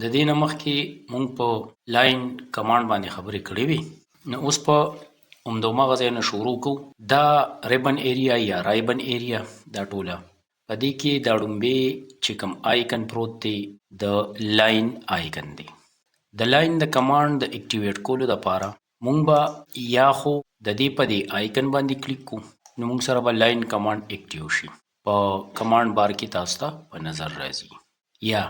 د دې نه مخکې مونږ په لاین کمانډ باندې خبرې کړې وي. نو اوس په همدغه ځای نه شروع کوو. دا ریبن ایریا یا رایبن ایریا دا ټوله په دې کې دا ړومبې چې کوم آیکن پروت دی د لاین آیکن دی. د لاین د کمانډ د اکټیویټ کولو دپاره مونږ به یا خو د دې په دې آیکن باندې کلیک کوو، نو مونږ سره به لاین کمانډ اکټیو شي. په کمانډ بار کې تاسو ته په نظر راځي. یا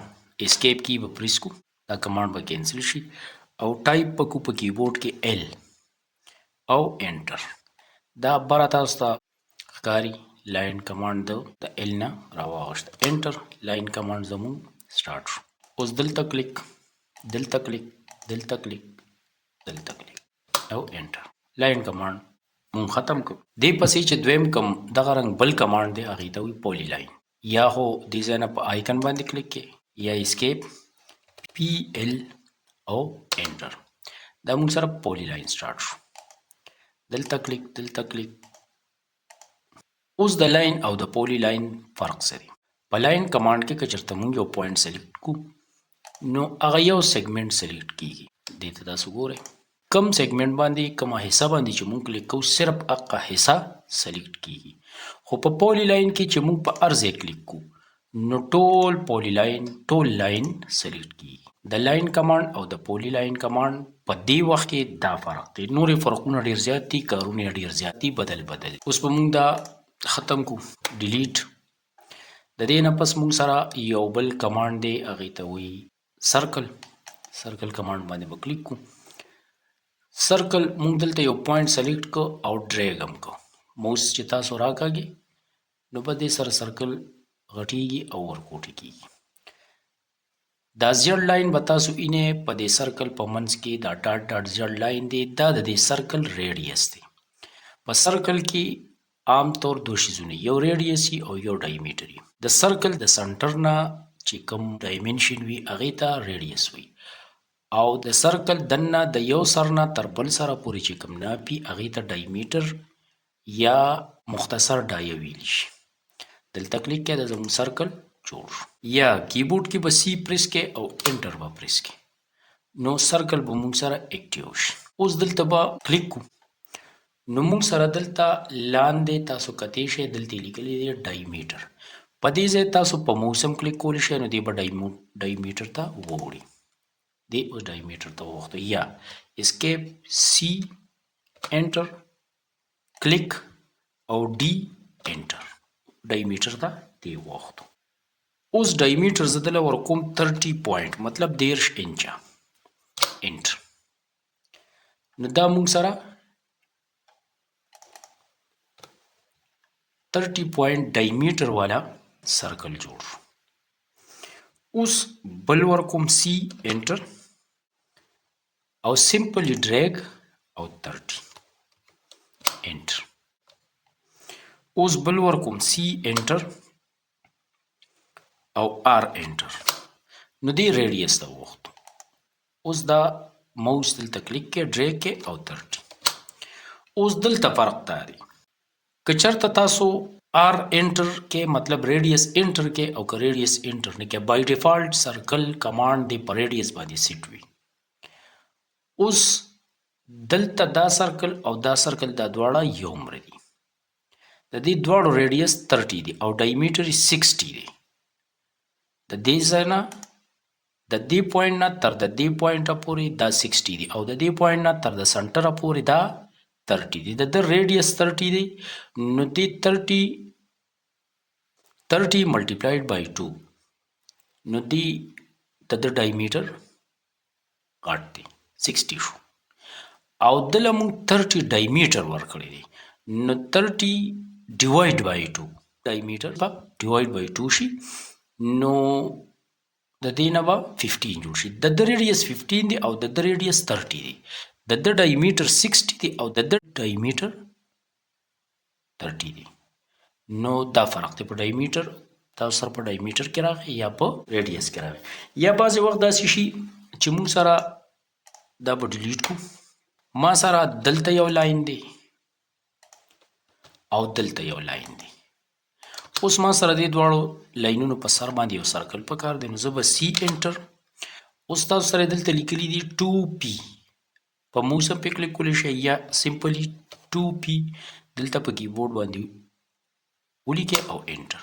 اسکیپ کی به پریس کو، دا کمانډ به کینسل شي او ټایپ پکو په کیبورډ کې ایل او انټر. دا بره تاسو ته ښکاري لاین کمانډ د ایل نه راواغشته. انټر لاین کمانډ زموږ سٹارټ شو. اوس دلته کلیک، دلته کلیک، دلته کلیک، دلته کلیک او انټر. لاین کمانډ مونږ ختم کړو. دې پسې چې دویم کم دغه رنګ بل کمانډ دی هغې ته وایي پولی لاین. یا خو دې ځای نه په آیکن باندې کلیک کې یا اسکیپ پی ایل او انټر. دا مونږ سره پولی لاین سٹارټ شو. دلته کلیک، دلته کلیک. اوس د لاین او د پولی لاین فرق څه دی؟ په لاین کمانډ کې که چېرته مونږ یو پوینټ سلیکټ کړو نو هغه یو سیګمنټ سلیکټ کیږي. دې ته تاسو ګورئ کم سیګمنټ باندې کومه حصه باندې چې مونږ کلیک کوو صرف هغه حصه سلیکټ کیږي. خو په پولی لاین کې چې مونږ په هر ځای کلیک کوو نو ټول پولی لاین ټول لاین سلیکټ کیږي. د لاین کمانډ او د پولی لاین کمانډ په دې وخت کې دا فرق دی. نورې فرقونه ډیر زیات دي، کارونه ډیر زیات دي، بدل بدل. اوس به مونږ دا ختم کو ډیلیټ. د دې نه پس مونږ سره یو بل کمانډ دی هغې ته وایي سرکل. سرکل کمانډ باندې به کلیک کو. سرکل مونږ دلته یو پوینټ سلیکټ کو او ډریګ هم کو. موس چې تاسو راکاږي نو په دې سره سرکل غټیږي او ورکوټی کیږي. دا زیړ لاین به تاسو اینې په دې سرکل په منځ کې دا ډاټ ډاټ زیړ لاین دی، دا د دې سرکل ریډیس دی. په سرکل کې عام طور دو شیزونه، یو ریډیس او یو ډایمیټر. د سرکل د سنټر نه چې کوم ډایمنشن وي هغې ته ریډیس وي، او د سرکل دننه د یو سر نه تر بل سره پورې چې کوم ناپي هغې ته ډایمیټر یا مختصر ډایه ویلی شي. دلته کلیک کې د زموږ سرکل جوړ شو. یا کیبورډ کې به سی پریس کې او انټر به پریس کې نو سرکل به مونږ سره اکټیو شي. اوس دلته به کلیک کو نو مونږ سره دلته لاندې تاسو کتی شئ، دلته لیکلی دی ډایمیټر. په دې ځای تاسو په موسم کلیک کولی شئ نو دی به ډایمیټر ته ووړي. دی اوس ډایمیټر ته ووښتو. یا اسکیپ سی انټر کلیک او ډي انټر، ډایمیټر ته دی ووښتو. اوس ډایمیټر زه دله ورکوم 30 پوینټ مطلب 13 انچه. انټر. نو دا مونږ سره 30 پوینټ ډایمیټر والا سرکل جوړ شو. اوس بل ورکوم سی انټر او سمپلی ډریګ او 30 انټر. اوس بل ورکوم سی انټر او آر انټر. نو دی ریډیس ته ووښتو. اوس دا موس دلته کلیک کې ډریګ کې او 30. اوس دلته فرق دا دی که چېرته تاسو آر انټر کې مطلب ریډیس انټر کې او که ریډیس انټر نه کې بای ډیفالټ سرکل کمانډ دی په ریډیس باندې سیټ وي. اوس دلته دا سرکل او دا سرکل دا دواړه یو عمر دي. د دې دواړو ریډیس 30 دی او ډایمیټر 60 دی. د دې ځای نه د دې پوینټ نه تر د دې پوینټه پورې دا 60 دی او د دې پوینټ نه تر د سنټره پورې دا 30 دی. د ده ریډیس 30 دی نو دې 30 ملټیپلایډ بای 2 نو دې د ده ډایمیټر غټ دی 60 شو. او دله مونږ 30 ډایمیټر ورکړی دی نو 30 ډیوایډ بای 2 ډایمیټر به ډیوایډ بای 2 شي نو د دې نه به 15 جوړ شي. د ده ریډیس 15 دی او د ده ریډیس 30 دی. د ده ډایمیټر 60 دی او د ده ډایمیټر 30 دی. نو دا فرق دی په ډایمیټر. تاسو سره په ډایمیټر کې راغی یا په ریډیس کې راغی. یا بعضې وخت داسې شي چې موږ سره دا به ډیلیټ کو. ما سره دلته یو لاین دی او دلته یو لاین دی. اوس ما سره دې دواړو لاینونو په سر باندې یو سرکل پکار دی نو زه به سی انټر اوس تاسو سره دلته لیکلي دي 2p په موږ هم پې کلیک کولی شئ یا سمپلی 2p دلته په کیبورډ باندې ولیکئ او انټر.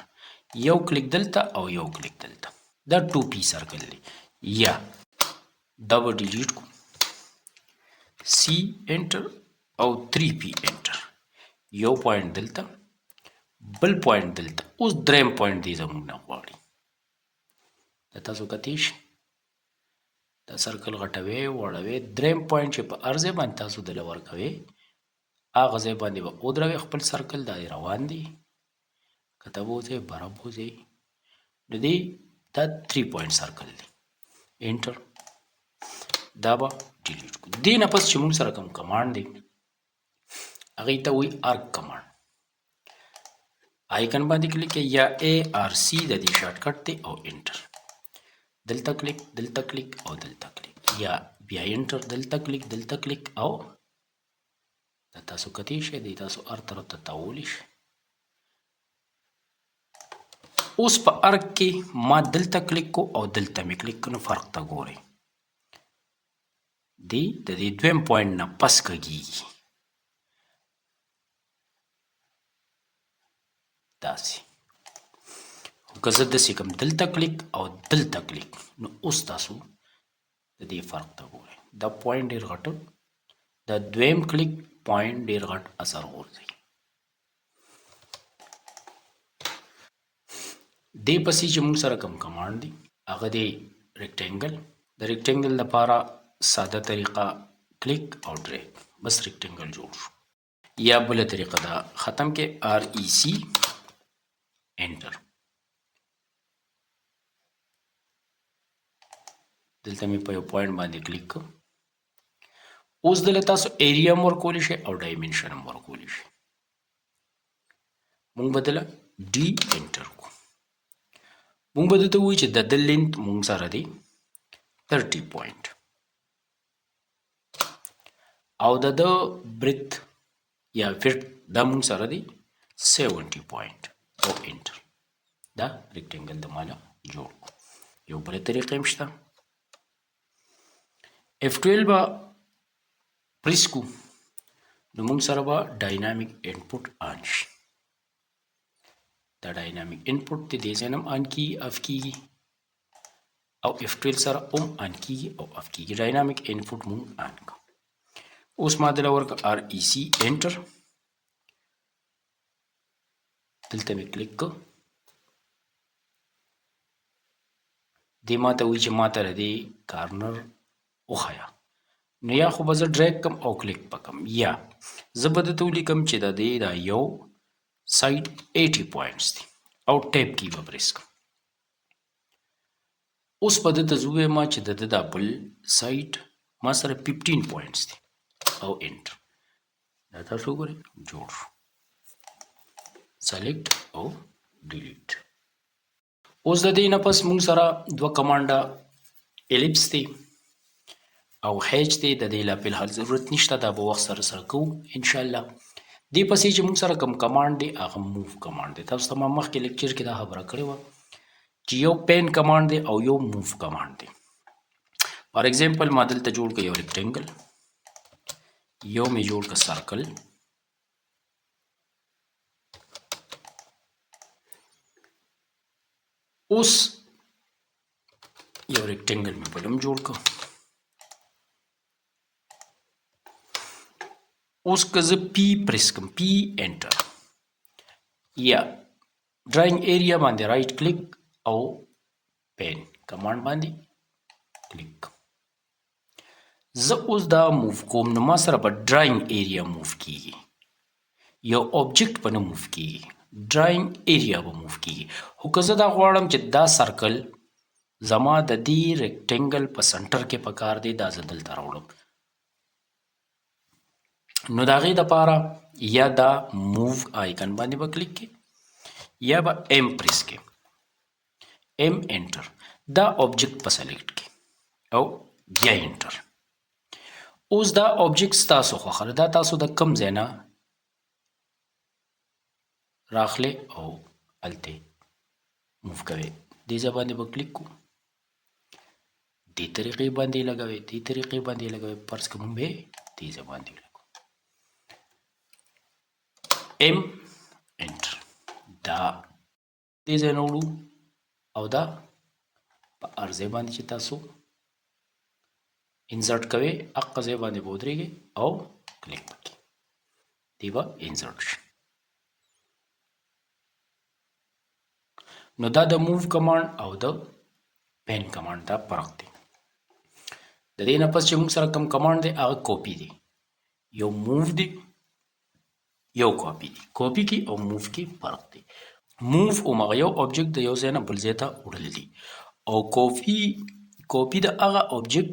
یو کلیک دلته او یو کلیک دلته دا 2p سرکل دی. یا دا به ډیلیټ کو C انټر او 3p انټر. یو پوینټ دلته بل پوینټ دلته. اوس دریم پوینټ دی زموږ نه غواړي دا تاسو کتی شئ دا سرکل غټوي وړوي. دریم پوینټ چې په هر ځای باندې تاسو دله ورکوئ هغه ځای باندې به ودروئ خپل سرکل دا روان دی کته بوځئ بره بوځئ نو دی دا 3 پوینټ سرکل دی. انټر دا به ډیلیټ کړو. دې نه پس چې موږ سره کوم کمانډ دی هغې ته وایي ارک کمانډ. آیکن باندې کلیک کړئ یا ARC د دې شارټکټ دی او انټر. دلته کلیک دلته کلیک او دلته کلیک یا بیا انټر دلته کلیک او دا تاسو کتی شئ دی تاسو هر طرف ته تاولی شئ. اوس په ارک کې ما دلته کلیک کو او دلته مې کلیک کنو فرق ته ګورئ دی د دې دویم پوینټ نه پس کږیږي داسې. که زه داسې کوم دلته کلیک او دلته کلیک نو اوس تاسو د دې فرق ته ګورئ دا پوینټ ډېر غټ دا دویم کلیک پوینټ ډېر غټ اثر غورځوي. دې پسې چې موږ سره کوم کمانډ دی هغه دی ریکټینګل. د ریکټینګل لپاره ساده طریقه کلیک او ډریګ بس ریکټینګل جوړ شو. یا بله طریقه دا ختم کې REC انټر. دلته مې په یو پوینټ باندې کلیک کړ. اوس دلته تاسو ایریا هم ورکولی شئ او ډایمنشن هم ورکولی شئ. موږ به دله ډي انټر کړو. موږ به درته ووایو چې د ده لینت موږ سره دی 30 پوینټ او د ده برث یا ویډث دا موږ سره دی 70 پوینټ او انټر. دا ریکټینګل د مالا جوړ کړو. یو بله طریقه هم شته F12 به پریس کو نو موږ سره به ډاینامیک انپوټ آن شي. دا ډاینامیک انپوټ د دې ځای نه هم آن کیږي اف کیږي او F12 سره هم آن کیږي او اف کیږي. ډاینامیک انپوټ موږ آن کړو. اوس ما دله ورکړه REC انټر. دلته مې کلیک کړ. دې ما ته وایي چې ما ته د دې کارنر وښیه نو یا خو به زه ډریګ کم او کلیک به کم یا زه به درته ولیکم چې د دې دا یو سایډ 80 پوینټس دی او ټیپ کی به پریس کړم. اوس به درته زه ووایم چې د ده دا بل سایډ ما سره 15 پوینټس دی او انټر. دا تاسو وګورئ جوړ شو. سلیکټ او ډیلیټ. اوس د دې نه پس موږ سره دوه کمانډه الیپس دی او هیچ دی. د دې لا فلحال ضرورت نشته دا به وخت سره سره کوو انشاءالله. دې پسې چې موږ سره کوم کمانډ دی هغه موو کمانډ دی. تاسو ته ما مخکې لیکچر کې دا خبره کړې وه چې یو پین کمانډ دی او یو موو کمانډ دی. فار ایگزامپل ما دلته جوړ کړ یو ریکټینګل یو مې جوړ کړ سرکل اوس یو ریکټینګل مې بل هم جوړ کړ. اوس که زه پی پریس کړم پی انټر یا ډرایینګ ایریا باندې رائټ کلیک او پین کمانډ باندې کلیک کړم. زه اوس دا موو کوم نو ما سره به ډرایینګ ایریا موو کیږي یو آبجیکټ به نه موو کیږي ډرایینګ ایریا به موو کیږي. خو که زه دا غواړم چې دا سرکل زما د دې ریکټینګل په سنټر کې پکار دی دا زه دلته راوړم نو د هغې دپاره یا دا موو آیکن باندې به کلیک کړئ یا به ایم پریس کړئ ایم انټر دا آبجیکټ په سلیکټ کړئ او بیا انټر. اوس دا آبجیکټ ستاسو خوښه ده دا تاسو د کوم ځای نه راخلئ او هلته موو کوئ. دې ځای باندې به کلیک کړو دې طریقې باندې لګوي دې طریقې باندې لګوي فرض که مونږ به دې ځای باندې لګو ام انټر دا دې ځای نه وړو او دا په هر ځای باندې چې تاسو انسرټ کوئ هغه ځای باندې به ودرېږئ او کلیک وکړئ دی به انسرټ شي نو دا د موو کمانډ او د پین کمانډ دا فرق دی د دې نه پس چې موږ سره کوم کمانډ دی هغه کاپي دی یو موو دی یو کاپي دی کاپي کې او موو کې فرق دی موو همغه یو آبجیکټ د یو ځای نه بل ځای ته وړلی دی او کاپي د هغه آبجیکټ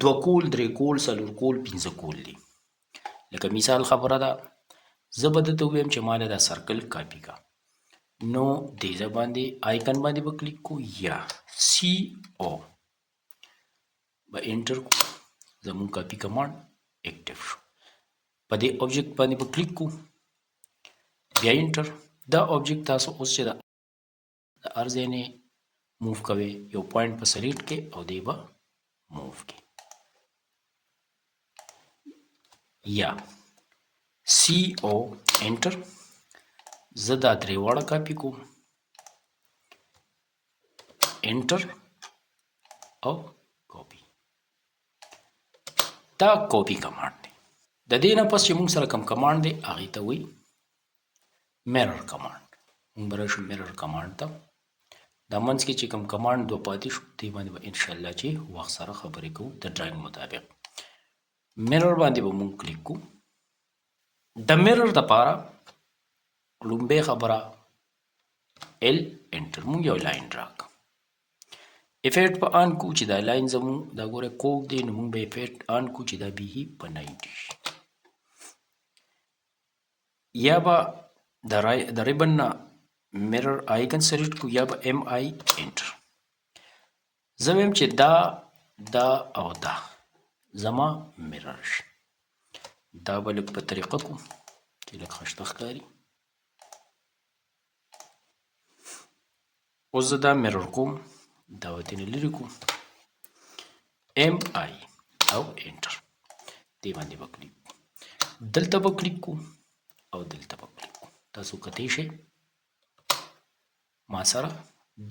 دوه کول درې کول څلور کول پنځه کول دی لکه مثال خبره ده زه به درته ووایم چې ما دا سرکل کاپي کا نو دې ځای باندې آیکن باندې به کلیک کو یا سی او به انټر کو زمون کاپي کمانډ اکټیو شو په دې آبجیکټ باندې به کلیک کو بیا انټر دا آبجیکټ تاسو اوس چې د هر ځای نه موو کوئ یو پوینټ په سلیکټ کې او دی به موو کې یا سی او انټر زه دا درې واړه کاپي کوم انټر او کاپي دا کاپي کمانډ دی د دې نه پس چې موږ سره کوم کمانډ دی هغې ته وایي میرر کمانډ موږ به راشو میرر کمانډ ته دا منځ کې چې کوم کمانډ دوه پاتې شو دې باندې به انشاءالله چې وخت سره خبرې کوو د ډرایینګ مطابق میرر باندې به موږ کلیک کوو د میرر دپاره لومبۍ خبره ال انټر موږ یو لاین ډرا کړو افیکټ په آن کو چې دا لاین زموږ دا ګوره کوږ دی نو موږ به افیکټ آن کو چې دا بیخي په 90 شي یا به د ریبن نه میرر آیکن سلیکټ کو یا به ام آی انټر زه وایم چې دا او دا زما میرر شي دا به لږ په طریقه کو چې لږ خشته ښکاري اوس زه دا میرر کوم دا ورته نه لرې کوم ام آی او انټر دې باندې به کلیک دلته به کلیک کو او دلته به کلیک کو تاسو کتی شئ ما سره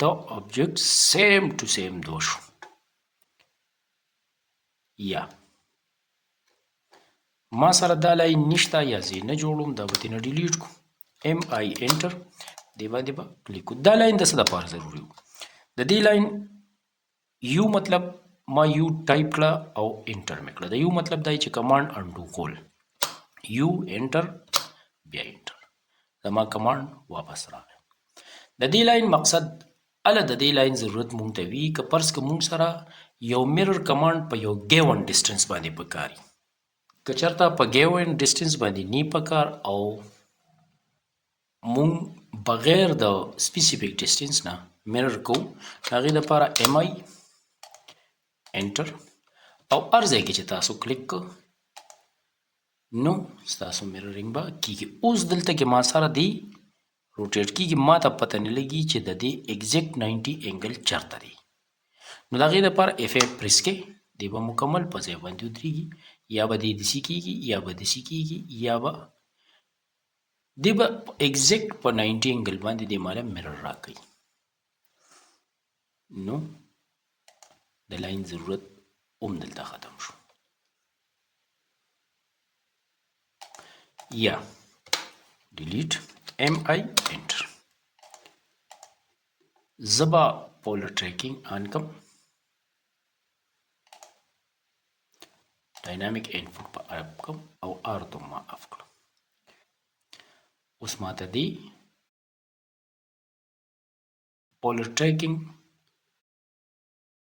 دا آبجیکټ سیم ټو سیم دو شو یا ما سره دا لاین نشته یا زه نه جوړوم دا به ترې نه ډیلیټ کو ام آی انټر دې باندې به کلیک کو دا لاین د څه دپاره ضروري و د دې لاین یو مطلب ما یو ټایپ کړه او انټر مې کړه د یو مطلب دا چې کمانډ انډو کول یو انټر بیا انټر زما کمانډ واپس راغی د دې لاین مقصد اله د دې لاین ضرورت مونږ ته وي که فرض که مونږ سره یو میرر کمانډ په یو ګیون ډسټنس باندې پکاري که چېرته په ګیون ډسټنس باندې نی پکار او مونږ بغیر د سپیسیفیک ډسټنس نه میرر کوو هغې دپاره ام آی انټر او هر ځای کې چې تاسو کلیک کو نو ستاسو میررینګ به کیږي اوس دلته کې ما سره دی روټیټ کیږي ما ته پته نه لګي چې د دې ایگزیکټ 90 انګل چېرته دی نو د هغې دپاره اف پریس کې دی به مکمل په ځای باندې ودرېږي یا به دی داسې کیږي یا به داسې کیږي یا به دی به ایگزیکټ په 90 انګل باندې دی ماله میرر راکوي نو د لاین ضرورت هم دلته ختم شو یا ډیلیټ ام آی انټر زبا پولر ټریکینګ آن کم ډاینامیک انپوټ په اپ کم او ارتو ما اف کړم اوس ماته دی پولر ټریکینګ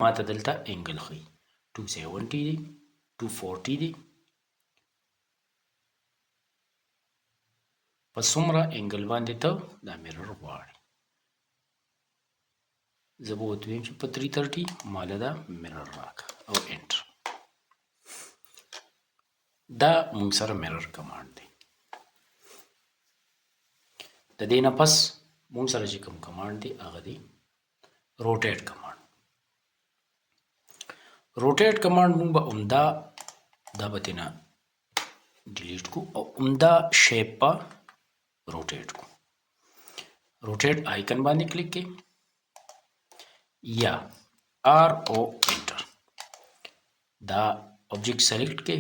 ماته دلته انګل ښیي 270 دی 240 دی په څومره انګل باندې ته دا میرر غواړي زه به ورته ویم چې په 330 ماله دا میرر راکړه او انټر دا مونږ سره میرر کمانډ دی د دې نه پس مونږ سره چې کوم کمانډ دی هغه دی روټیټ کمانډ روټیټ کمانډ مونږ به عمده دا به تینا ډیلیټ کو او عمده شیپ په روټیټ کو. روټیټ آیکن باندې کلیک کې یا آر او انټر دا آبجیکټ سلیکټ کې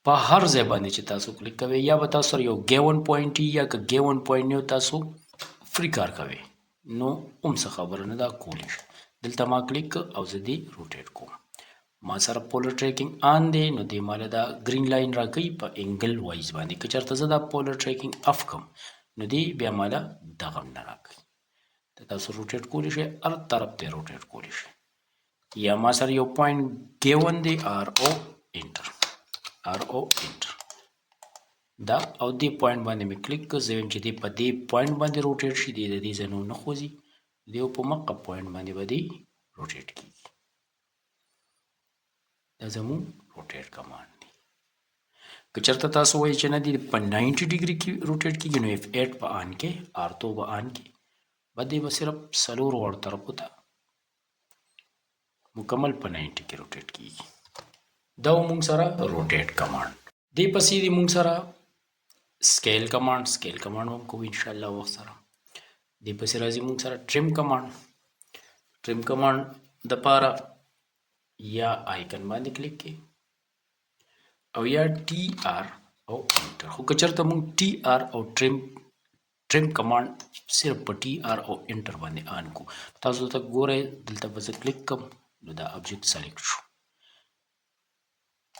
په هر ځای باندې چې تاسو کلیک کوئ یا به تاسو یو ګیون پوینټ یا که ګیون پوینټ نه تاسو فری کار کوئ نو هم څه خبره نه ده کولی شي. دلته ما کلیک او زه دې روټیټ کوم. ما سره پولر ټریکینګ آن دی نو دې مالا دا گرین لاین راکوي په انګل وایز باندې. که چېرته زه دا پولر ټریکینګ اف کړم نو دې بیا مالا دغه نه راکوي. تاسو روټیټ کولی شئ هر طرف ته روټیټ کولی شئ. یا ما سره یو پوینټ ګیون دی آر او انټر دا او دې پوینټ باندې مې کلیک کړ. زه وایم چې دې په دې پوینټ باندې روټیټ شي دې د دې ځای نه خوځي دې په مقه پوینټ باندې به دې روټیټ کیږي. دا زموږ روټیټ کمانډ دی. که چېرته تاسو وایئ چې نه دې په 90 ډیګري کې روټیټ کیږي نو F8 به آن کې R2 به آن کې به دې به صرف څلور واړو طرفو ته مکمل په 90 کې روټیټ کیږي. دا موږ سره روټیټ کمانډ دی. پسې دی موږ سره سکیل کمانډ هم کوو ان شاء الله وخت سره. دی پسې راځي موږ سره ټریم کمانډ د پاره یا آیکن باندې کلیک کې او یا ټي آر او انټر. خو که چېرته موږ ټي آر او ټریم کمانډ صرف په ټي آر او انټر باندې آن کو. تاسو ته ګورئ دلته به زه کلیک کوم نو دا آبجیکټ سلیکټ شو.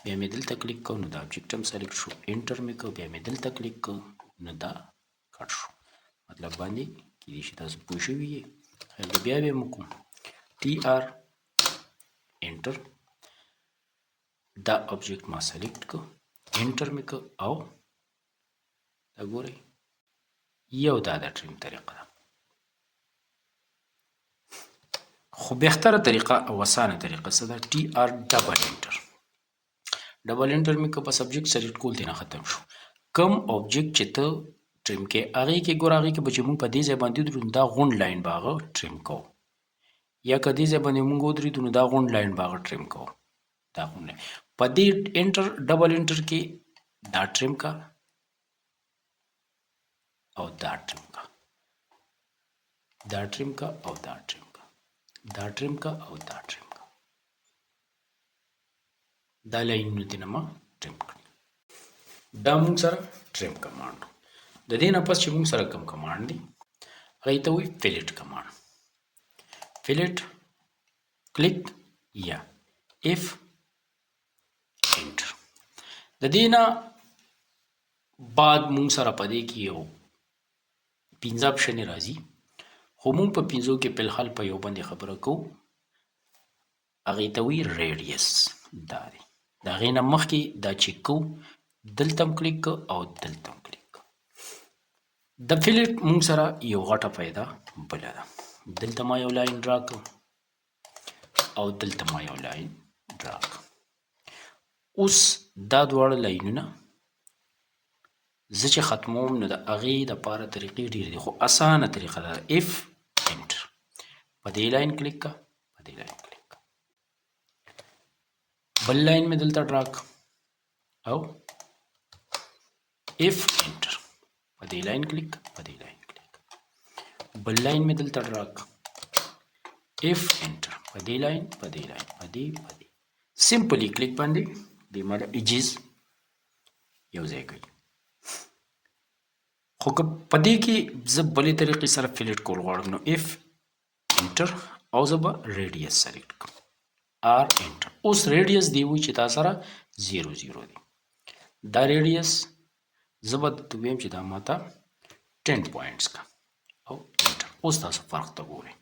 بیا مې دلته کلیک کوم نو دا آبجیکټ هم سلیکټ شو. انټر مې کوم بیا مې دلته کلیک کوم نو دا کټ شو. مطلب باندې کېدای شي تاسو پوه شوي یې. بیا به مو کوم ټي آر انټر دا آبجیکټ ما سلیکټ کو انټر مې کو او دا ګورئ یو دا د ټریم طریقه ده. خو بهتره طریقه او اسانه طریقه څه ده؟ ټي آر ډبل انټر مې که بس آبجیکټ سلیکټ کول دی نه ختم شو. کم آبجیکټ چې ته ټریم کې هغې کې ګوره هغې کې به چې مونږ په دې ځای باندې ودرو نو دا غونډ لاین به هغه ټریم کوو یا که دې ځای باندې مونږ ودرېدو نو دا غونډ لاین به هغه ټریم کوو. دا غونډ لاین په دې ډبل انټر کې دا ټریم کا او دا ټریم کا او دا ټریم کا دا لاینونه دې نه ما ټریم کړي. دا مونږ سره ټریم کمانډ. د دې نه پس چې مونږ سره کوم کمانډ دی هغې ته وایي فلیټ کمانډ. فلیټ کلیک یا اف انټر. د دې نه بعد مونږ سره په دې کې یو 5 آپشنې راځي خو مونږ په 5 کې فلحال په یو باندې خبره کوو. هغې ته وایي ریډیس. دا دی د هغې نه مخکې دا چیک کوو دلته هم کلیک کو او دلته هم کلیک کو. د فلیټ مونږ سره یو غټه فایده بله ده. دلته ما یو لاین ډرا کړ او دلته ما یو لاین ډرا کړ. اوس دا دواړه لاینونه زه چې ختموم نو د هغې دپاره طریقې ډېرې دي خو اسانه طریقه ده. اف انټر په دې لاین کلیک کا په دې لاین کلیک کا بل لاین مې دلته ډرا کړ او اف انټر په دې لاین کلیک په دې لاین کلیک بل لاین مې دلته ډرا کړ اف انټر په دې لاین په دې لاین په دې سمپلی کلیک باندې دې مالا ایجز یو ځای کوي. خو که په دې کې زه بلې طریقې سره فلیټ کول غواړم نو اف انټر او زه به ریډیس سلیکټ کړم آر انټر. اوس ریډیس دی وایي چې تا سره 0 0 دی. دا ریډیس زه به درته ویم چې دا ماته 10 پوینټس کا او انټر. اوس تاسو فرق ته ګورئ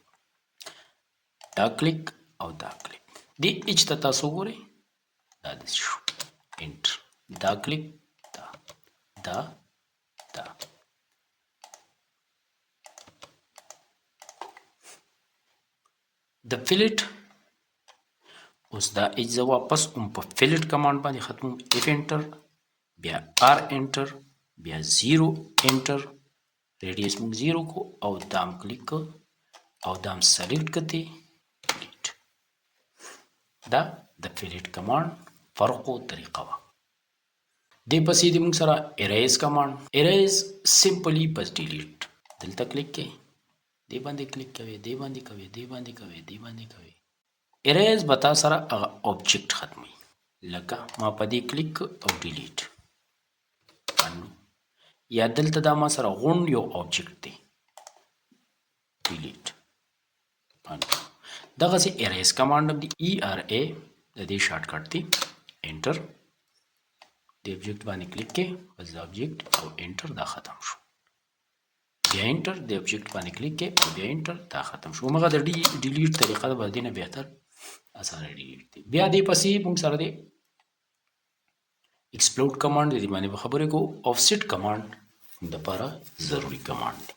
دا کلیک او دا کلیک دې ایچ ته تاسو ګورئ دا داسې شو انټر. دا کلیک دا د فلیټ. اوس دا ایچ زه واپس هم په فلیټ کمانډ باندې ختموم. اف انټر بیا آر انټر بیا 0 انټر ریډیس موږ 0 کو او دام کلیک کو او دام سلیکټ کړئ ډیلیټ. دا د فیلټ کمانډ فرقو طریقه وه. دې پسې د موږ سره اریز کمانډ. اریز سمپلی بس ډیلیټ. دلته کلیک کوئ، دې باندې کلیک کوئ، دې باندې کوئ، دې باندې کوئ، دې باندې کوئ. اریز به تا سره هغه آبجیکټ ختموي. لکه ما په دې کلیک او ډیلیټ. یا دلته دا ما سره غونډ یو آبجیکټ دی، ډیلیټ. دغسې اریز کمانډ هم دی، ای آر ای د دې شارټ کټ دی. انټر. د آبجیکټ باندې کلیک کې بس د آبجیکټ او انټر، دا ختم شو. بیا انټر، د آبجیکټ باندې کلیک کې او بیا انټر، دا ختم شو. مګر د ډیلیټ طریقه د باندې نه بهتر اسانه ډیلیټ دی. بیا دې پسې موږ سره دی ایکسپلوډ کمانډ، دې باندې به خبرې کوو. آفسیټ کمانډ دپاره ضروري کمانډ دی.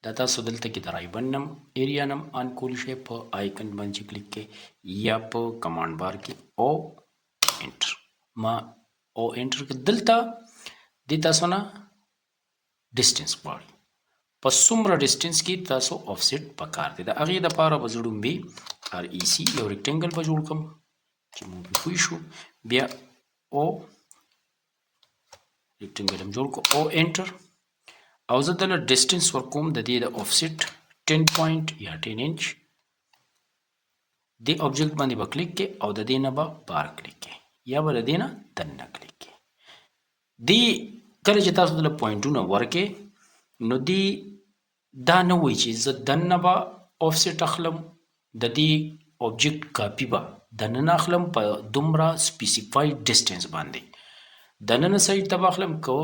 دا تاسو دلته کې د رایبن نم ایریا نم آن کولی شئ په آیکن باندې کلیک کې یا په کمانډ بار کې او انټر. ما او انټر کې دلته د تاسو نه ډیسټنس غواړي، په څومره ډیسټنس کې تاسو آفسیټ پکار دی. د هغې دپاره به زه ډومبې آر ای سی یو ریکټینګل به جوړ کړم چې موږ پوه شو. بیا او ریکټینګل هم جوړ کړو او انټر. او زه دله ډیسټنس ورکوم د دې د آفسیټ 10 پوینټ یا 10 انچ. دې آبجیکټ باندې به کلیک کې او د دې نه به بار کلیک کې یا به د دې نه دننه کلیک کې. دې کله چې تاسو دله پوینټونه ورکې نو دې دا نه وایي چې زه دننه به آفسیټ اخلم، د دې آبجیکټ کاپي به دننه اخلم په دومره سپیسیفاید ډیسټنس باندې. دننه سایډ ته به اخلم که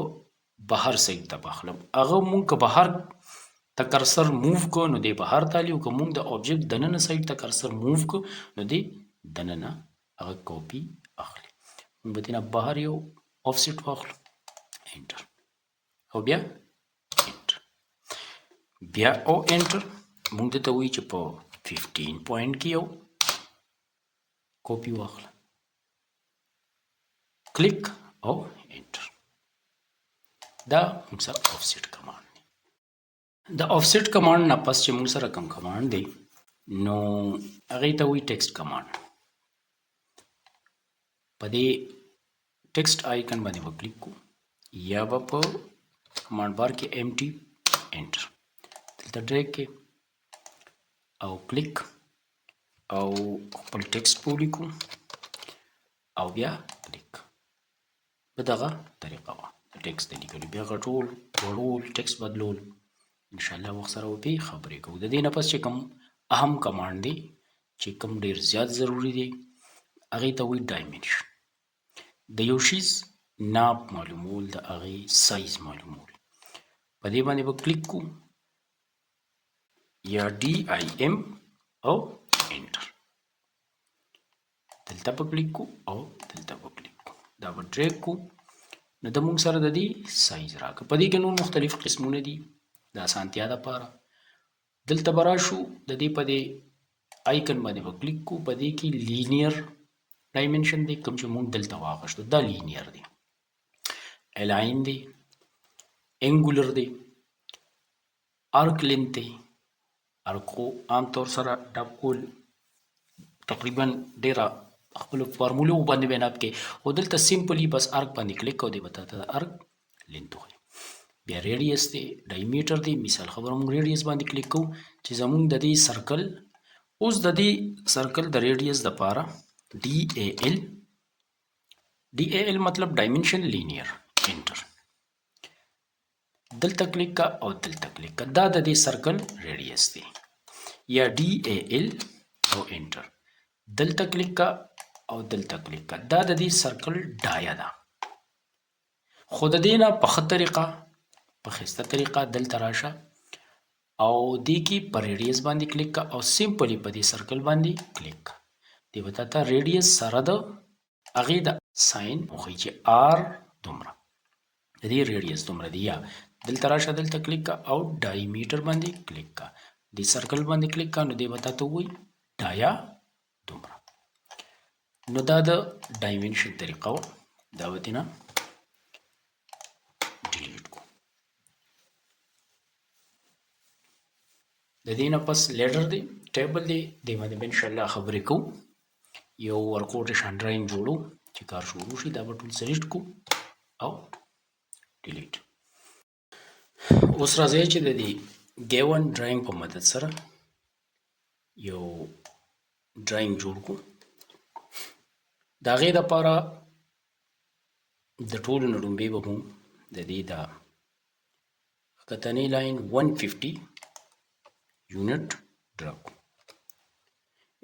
بهر سایډ ته به اخلم. هغه مونږ که بهر ته کرسر موو کو نو دی بهر تالی، او که مونږ د آبجیکټ دننه سایډ ته کرسر موو کو نو دی دننه هغه کاپي اخلي. مونږ به دې نه بهر یو آفسیټ واخلو، انټر او بیا انټر، بیا او انټر. مونږ دته وایي چې په 15 پوینټ کې یو کاپي واخله، کلیک او انټر. دا موږ سره آفسیټ کمانډ دی. د آفسیټ کمانډ نه پس چې موږ سره کوم کمانډ دی نو هغې ته وایي ټیکسټ کمانډ. په دې ټیکسټ آیکن باندې به کلیک کو یا به په کمانډ بار کې ایم ټي انټر، دلته ډریګ کې او کلیک او خپل ټیکسټ په ولیکو او بیا کلیک. په دغه طریقه وه د ټیکسټ د لیکلو. بیا غټول وړول ټیکسټ بدلول انشاءالله وخت سره به خبرې کوو. د دې نه پس چې کوم اهم کمانډ دی چې کوم ډېر زیات ضروري دی هغې ته وایي ډایمنشن. د یو شیز ناپ معلومول، د هغې سایز معلومول. په دې باندې به کلیک کو یا ډي آی ایم او انټر، دلته به کلیک کو او دلته به کلیک کو، دا به ډریګ کو نو د موږ سره د دې سایز راکړه. په دې کې نور مختلف قسمونه دي د اسانتیا دپاره. دلته به راشو د دې په دې آیکن باندې به کلیک کو. په دې کې لینیر ډایمنشن دی، کوم چې موږ دلته واخیستو دا لینیر دی. الاین دی، انګولر دی، ارک لینت دی. ارکو عام طور سره ډب کول تقریبا ډیره خپل فارمولو باندې بناب کې، او دلته سمپلی بس ارک باندې کلیک کو دی بتا ته ارک لینت وي. بیا ریډیس دی، ډایمیټر دی. مثال خبره موږ ریډیس باندې کلیک کو چې زموږ د دې سرکل، اوس د دې سرکل د ریډیس دپاره ډي ای ال، ډي ای ال مطلب ډایمنشن لینیر. انټر، دلته کلیک کا او دلته کلیک کا، دا د دې سرکل ریډیس دی. یا ډي ای ال او انټر، دلته کلیک کا او دلته کلیک کا، دا د دې سرکل ډایه ده. خو د دې نه په ښه طریقه، په ښایسته طریقه دلته راشه او دې کې په ریډیس باندې کلیک کا او سمپلی په دې سرکل باندې کلیک کا. دې به تا ریډیس سره د هغې د ساین وښیي چې آر دومره، د دې ریډیس دومره دی. یا دلته راشه، دلته کلیک کا او ډایمیټر باندې کلیک کا، دې سرکل باندې کلیک کا، نو دې به تا ته ووایي ډایا دومره. نو دا د ډایمنشن طریقه وه، دا به دې نه ډیلیټ کو. د دې نه پس لیډر دی ټیبل دی دې باندې به انشاءالله خبرې کوو. یو ورکوټ شان ډراینګ جوړو چې کار شروع شي. دا به ټول سلیکټ کو او ډیلیټ. اوس راځئ چې د دې ګیون ډراینګ په مدد سره یو ډراینګ جوړ کو. د هغې دپاره د ټولو نه لومړی به مو د دې دا ښکتنۍ لاین 150 یونټ ډرا کو.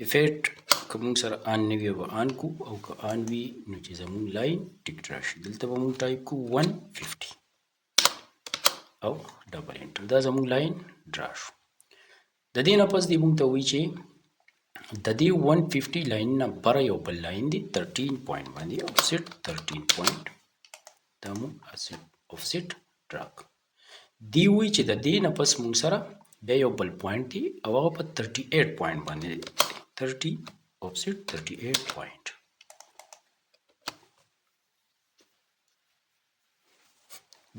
افیکټ که موږ سره آن نه وي به آن کو او که آن وي نو چې زموږ لاین ټیک راشي. دلته به موږ ټایپ کو 150 او ډبل انټر. دا زموږ لاین ډرا شو. د دې نه پس دی موږ ته وایي چې د دې 150 لاین نه بره یو بل لاین دی 13 پوینټ باندې افسیټ 13 پوینټ. دا موږ افسیټ ډرا کړو. دی وایي چې د دې نه پس موږ سره بیا یو بل پوینټ دی او هغه په 38 پوینټ باندې دی. 30 افسیټ 38 پوینټ.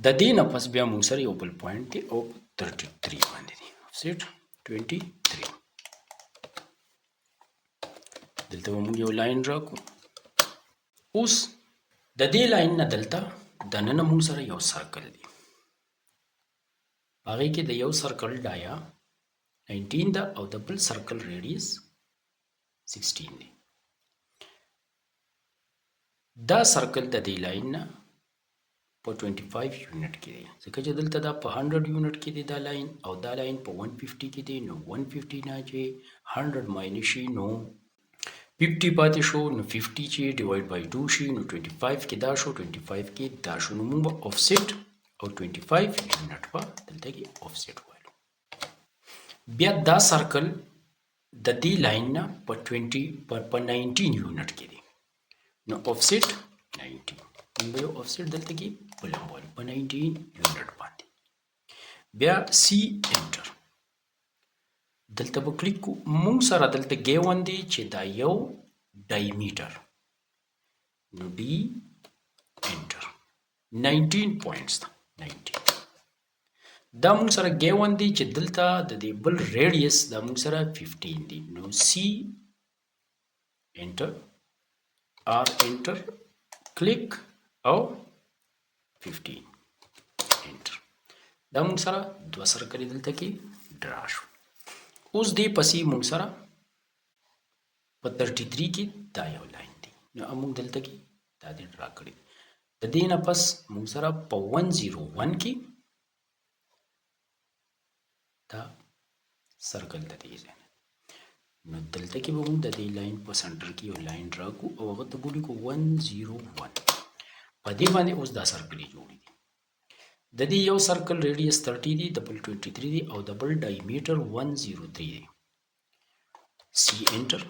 د دې نه پس بیا موږ سره یو بل پوینټ دی او په 33 باندې دی افسیټ 23. دلته به موږ یو لاین ډرا کړو. اوس د دې لاین نه دلته دننه موږ سره یو سرکل دی. په هغې کې د یو سرکل ډایا 19 ده او د بل سرکل ریډیس 16 دی. دا سرکل د دې لاین نه په 25 یونټ کې دی ځکه چې دلته دا په 100 یونټ کې دی دا لاین او دا لاین په 150 کې دی. نو 150 نه چې 100 ماینس شي نو 50 پاتې شو. نو 50 چې ډیوایډ بای 2 شي نو 25 کې دا شو 25 کې دا شو. نو موږ به افسیټ او 25 یونټ به دلته کې افسیټ وایو. بیا دا سرکل د دې لاین نه په 19 یونټ کې دی. نو افسیټ 19 موږ به یو افسیټ دلته کې بله وایو په 19 یونټ باندې. بیا سی انټر. دلته به کلیک کو. موږ سره دلته ګیون دی چې دا یو ډایمیټر. نو ډي انټر 19 پوینټس ده 19. دا موږ سره ګیون دی چې دلته د دې بل ریډیس دا موږ سره 15 دی. نو سی انټر آر انټر کلیک او 15 انټر. دا موږ سره دوه سرکلې دلته کې ډرا شو. اوس دې پسې موږ سره په 33 کې دا یو لاین دی. نو موږ دلته کې دا دې ډرا کړی. د دې نه پس موږ سره په 101 کې دا سرکل د دې ځای نو دلته کې به موږ د دې لاین په سنټر کې یو لاین ډرا کو او هغه ته بولي کو 101. په دې باندې اوس دا سرکل جوړی دی. د دې یو سرکل ریډیس 30 دی د بل 23 دی او د بل ډایمیټر 103 دی. سی انټر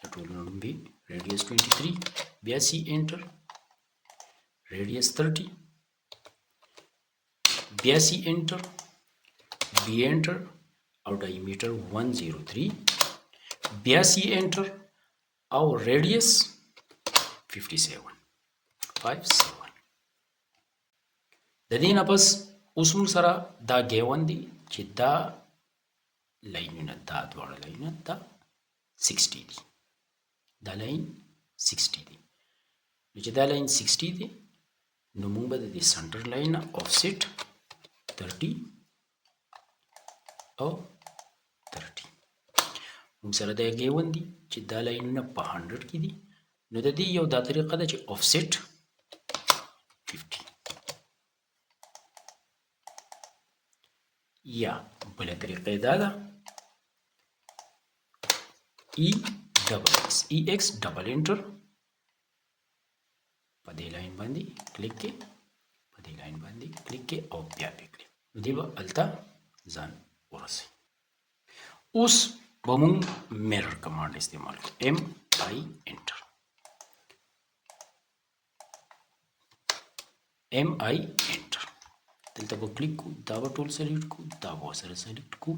د ټولو نه لومړی ریډیس 23 بیا سی انټر ریډیس 30 بیا سی انټر بی انټر او ډایمیټر 103 بیا سی انټر او ریډیس 57. د دې نه پس اوس موږ سره دا ګیون دی چې دا لاینونه دا دواړه لاینونه دا 60 دي. دا لاین 60 دی. نو چې دا لاین 60 دی نو موږ به د دې سنټر لاین افسیټ 30 او 30. موږ سره دا ګیون دی چې دا لاینونه په 100 کې دي. نو د دې یو دا طریقه ده چې افسیټ 50 یا بله طریقه دا ده EX ډبل انټر په دې لاین باندې کلیک کې په دې لاین باندې کلیک کې او بیا پې کلیک نو دې به هلته ځان ورسوي. اوس به موږ میرر کمانډ استعمال کړو. MI انټر MI انټر دلته به کلیک کو. دا به ټول سلیکټ کو. دا به سره سلیکټ کو.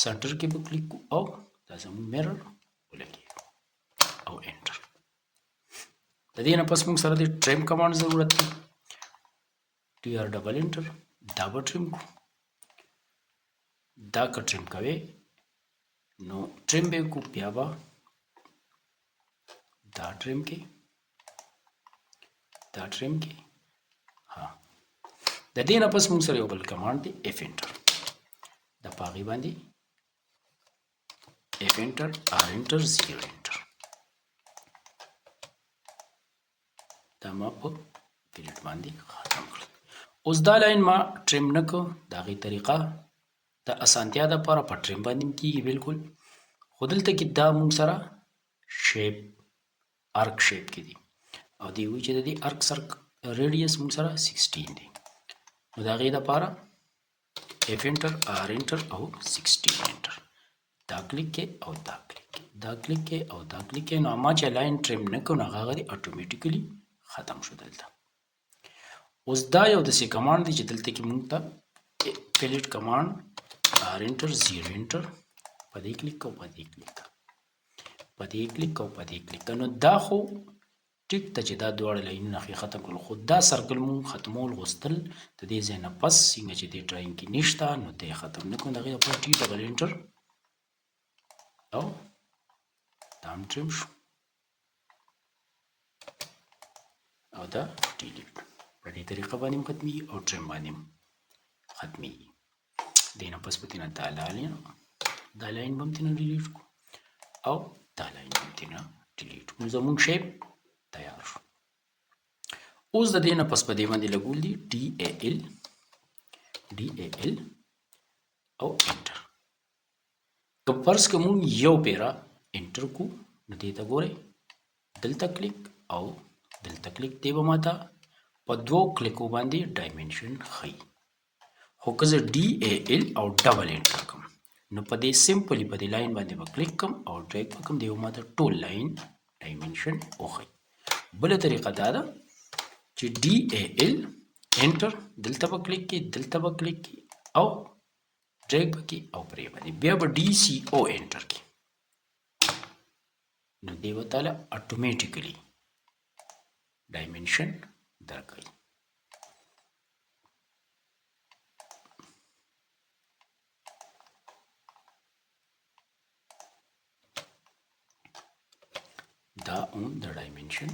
سنټر کې به کلیک کو او دا زموږ میرر ولګي او انټر. د دې نه پس موږ سره د ټریم کمانډ ضرورت دی. TR ډبل انټر دا به ټریم کو. دا که ټریم کوي نو ټریم به کو بیا به دا ټریم کې ها د دې نه پس موږ سره یو بل کمانډ دی اف انټر د پاغي باندې اف انټر ار انټر زیرو انټر دا ما په پیریډ باندې ختم کړ اوس دا لاین ما ټریم نکو دا غي طریقه د اسانتیا د لپاره په ټریم باندې کیږي بالکل خو دلته کې دا موږ سره شیپ ارک شیپ کې دي او دی وی چې د دې ارک سر ریډیوس موږ سره 16 دی نو دا غي د لپاره اف انټر ار انټر او 16 انټر دا کلیک کې او دا کلیک کې دا کلیک کې او دا کلیک کې نو ما چې لاین ټریم نکو نو هغه دی اتوماتیکلی ختم شو دلته اوس دا یو د سی کمانډ دی چې دلته کې موږ ته پیلیټ کمانډ ار انټر زیرو انټر په دې کلیک او په دې کلیک نو دا خو ټیک ته چې دا دواړه لاینونه ختم کړل خو دا سرکل مون ختمول غوستل د دې ځای نه پس څنګه چې دې ډراینګ کې نشته نو دې ختم نه کوم دغه په ټی ډبل انټر او دا هم ټریم شو او دا ډیلیټ په دې طریقه باندې ختمي او ټریم باندې ختمي دې نه پس پتینه دا لاین بم تینه ډیلیټ کو او دا لاین بم تینه ډیلیټ کو زموږ شیپ تیار شو اوس د دې نه پس په دې باندې لګول دي ډي ای ال او انټر که فرض کوم یو پیرا انټر کو نو دې ته ګورئ دلته کلیک او دلته کلیک دی به ماته په دوه کلیکو باندې ډایمنشن خي خو که زه ډي ای ال او ډبل انټر کوم نو په دې سمپلی په دې لاین باندې به کلیک کوم او ډریګ وکم دی ماته ټول لاین ډایمنشن وخی بل طریقه دا ده چې ډي ای ال انټر دلته به کلیک کی دلته به کلیک کی او ډریګ وکي او پرې باندې بیا به ډي سی او انټر کی نو دی وتاله اتوماتیکلی ډایمنشن درکړي دا اون د ډایمنشن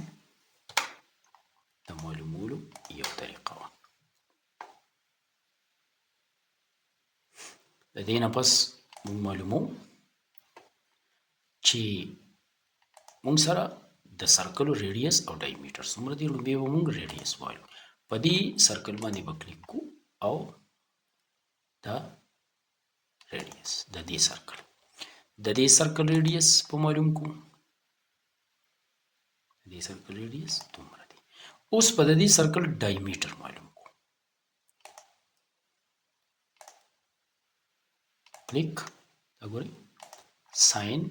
د معلومولو یو طریقه وه د دې نه پس موږ معلومو چې موږ سره د سرکلو ریډیوس او ډایمیټر څومره دی لومبې به موږ ریډیوس وایو په دې سرکل باندې به کلیک کو او دا ریډیوس د دې سرکل ریډیوس په معلوم کو دې سرکل ریډیوس دومره دی اوس په دې سرکل ډایمیټر معلوم کو کلیک وګورئ ساين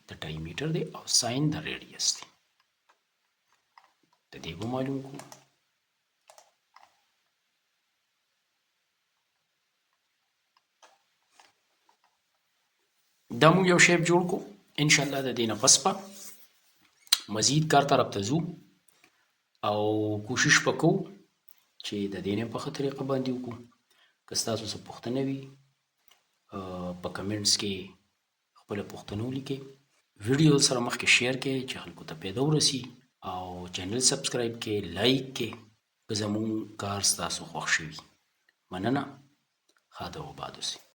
د ډایمیټر دی او ساين د ریډیوس دی د دې به معلوم کو دا موږ یو شیپ جوړ کو ان شاء الله د دې نه پس په مزید کار طرف ته ځو او کوشش وکړو چې د دې نه په طریقه باندې وکړو که تاسو څه پوښتنه وي په کمنټس کې خپل پوښتنه ولیکئ ویډیو سره مخکې شیر کړئ چې خلکو ته پیدا ورسي او چینل سبسکرایب کړئ لایک کړئ که زموږ کار ستاسو خوښ شوي مننه ښه ده وباد اوسئ